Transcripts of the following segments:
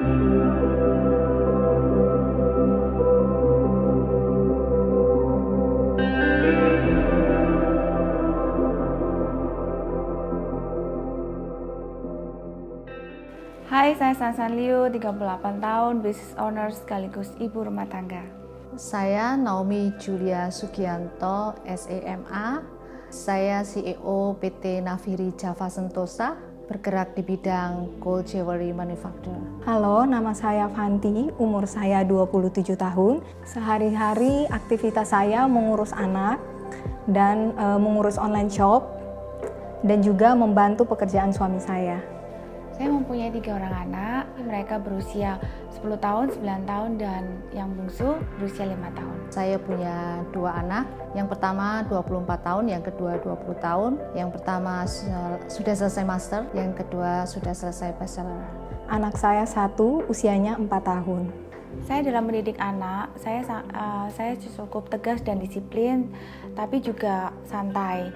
Hai, saya Sansan Liu, 38 tahun, business owner sekaligus ibu rumah tangga. Saya Naomi Julia Sugianto, SEMA. Saya CEO PT Naviri Java Sentosa, bergerak di bidang gold jewelry manufacture. Halo, nama saya Fanti, umur saya 27 tahun. Sehari-hari aktivitas saya mengurus anak dan mengurus online shop dan juga membantu pekerjaan suami saya. Saya mempunyai 3 orang anak, mereka berusia 10 tahun, 9 tahun, dan yang bungsu berusia 5 tahun. Saya punya 2 anak, yang pertama 24 tahun, yang kedua 20 tahun. Yang pertama sudah selesai master, yang kedua sudah selesai bachelor. Anak saya 1, usianya 4 tahun. Saya dalam mendidik anak, saya cukup tegas dan disiplin, tapi juga santai.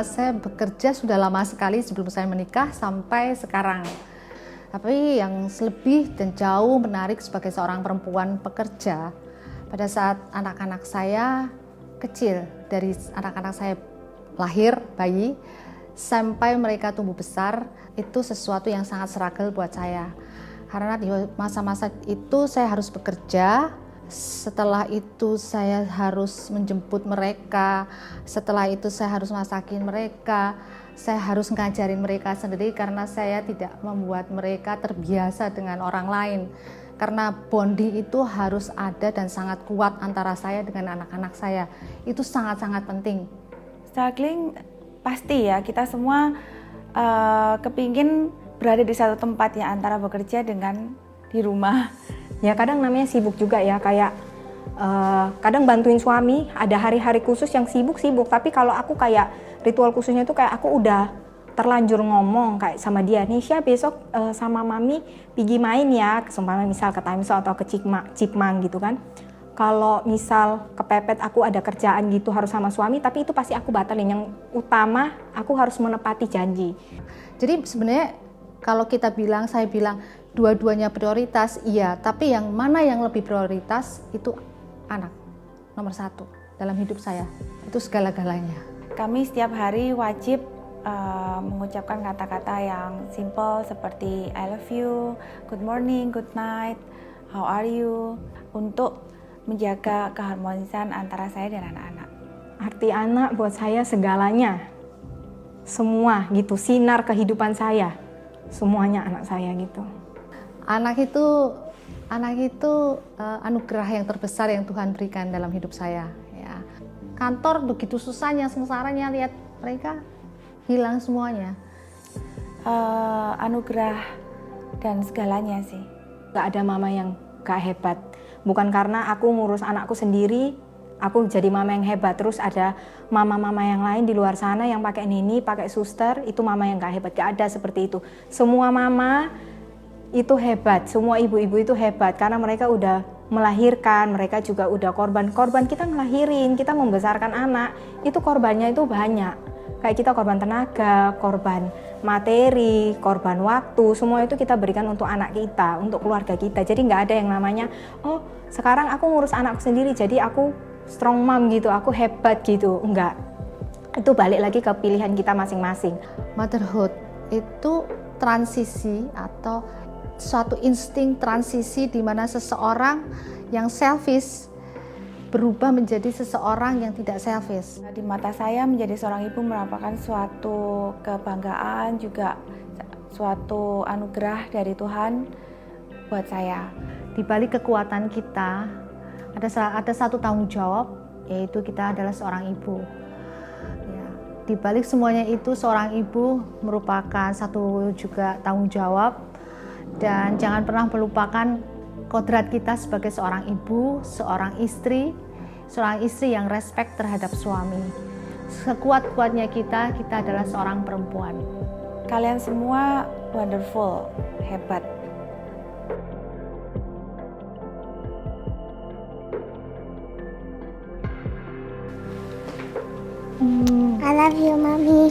Saya bekerja sudah lama sekali sebelum saya menikah sampai sekarang. Tapi yang lebih dan jauh menarik sebagai seorang perempuan pekerja, pada saat anak-anak saya kecil, dari anak-anak saya lahir, bayi, sampai mereka tumbuh besar, itu sesuatu yang sangat struggle buat saya. Karena di masa-masa itu saya harus bekerja, setelah itu saya harus menjemput mereka, setelah itu saya harus masakin mereka, saya harus ngajarin mereka sendiri karena saya tidak membuat mereka terbiasa dengan orang lain. Karena bonding itu harus ada dan sangat kuat antara saya dengan anak-anak saya. Itu sangat-sangat penting. Struggling pasti ya, kita semua kepingin berada di satu tempat ya, antara bekerja dengan di rumah. Ya kadang namanya sibuk juga ya, kayak kadang bantuin suami, ada hari-hari khusus yang sibuk-sibuk, tapi kalau aku kayak ritual khususnya itu kayak aku udah terlanjur ngomong kayak sama dia, Nisha besok sama mami pergi main ya, seumpama misal ke Timezone atau ke Cipmang gitu kan. Kalau misal kepepet aku ada kerjaan gitu harus sama suami, tapi itu pasti aku batalin. Yang utama aku harus menepati janji. Jadi sebenarnya kalau kita bilang, saya bilang dua-duanya prioritas, iya. Tapi yang mana yang lebih prioritas itu anak nomor 1 dalam hidup saya. Itu segala-galanya. Kami setiap hari wajib mengucapkan kata-kata yang simple seperti I love you, good morning, good night, how are you, untuk menjaga keharmonisan antara saya dan anak-anak. Arti anak buat saya segalanya, semua gitu, sinar kehidupan saya. Semuanya anak saya gitu. Anak itu anugerah yang terbesar yang Tuhan berikan dalam hidup saya. Ya. Kantor begitu susahnya, sengsaranya, lihat mereka hilang semuanya. Anugerah dan segalanya sih. Gak ada mama yang gak hebat. Bukan karena aku ngurus anakku sendiri, aku jadi mama yang hebat. Terus ada mama-mama yang lain di luar sana yang pakai nini, pakai suster, itu mama yang gak hebat. Gak ada seperti itu. Semua mama itu hebat, semua ibu-ibu itu hebat. Karena mereka udah melahirkan, mereka juga udah korban. Korban kita ngelahirin, kita membesarkan anak, itu korbannya itu banyak. Kayak kita korban tenaga, korban materi, korban waktu, semua itu kita berikan untuk anak kita, untuk keluarga kita. Jadi nggak ada yang namanya, oh sekarang aku ngurus anakku sendiri, jadi aku strong mom gitu, aku hebat gitu. Enggak. Itu balik lagi ke pilihan kita masing-masing. Motherhood itu transisi atau suatu insting transisi di mana seseorang yang selfish berubah menjadi seseorang yang tidak selfish. Di mata saya menjadi seorang ibu merupakan suatu kebanggaan, juga suatu anugerah dari Tuhan buat saya. Di balik kekuatan kita ada satu tanggung jawab, yaitu kita adalah seorang ibu. Ya, di balik semuanya itu seorang ibu merupakan satu juga tanggung jawab, dan jangan pernah melupakan kodrat kita sebagai seorang ibu, seorang istri yang respect terhadap suami. Sekuat-kuatnya kita adalah seorang perempuan. Kalian semua wonderful, hebat. I love you, Mommy.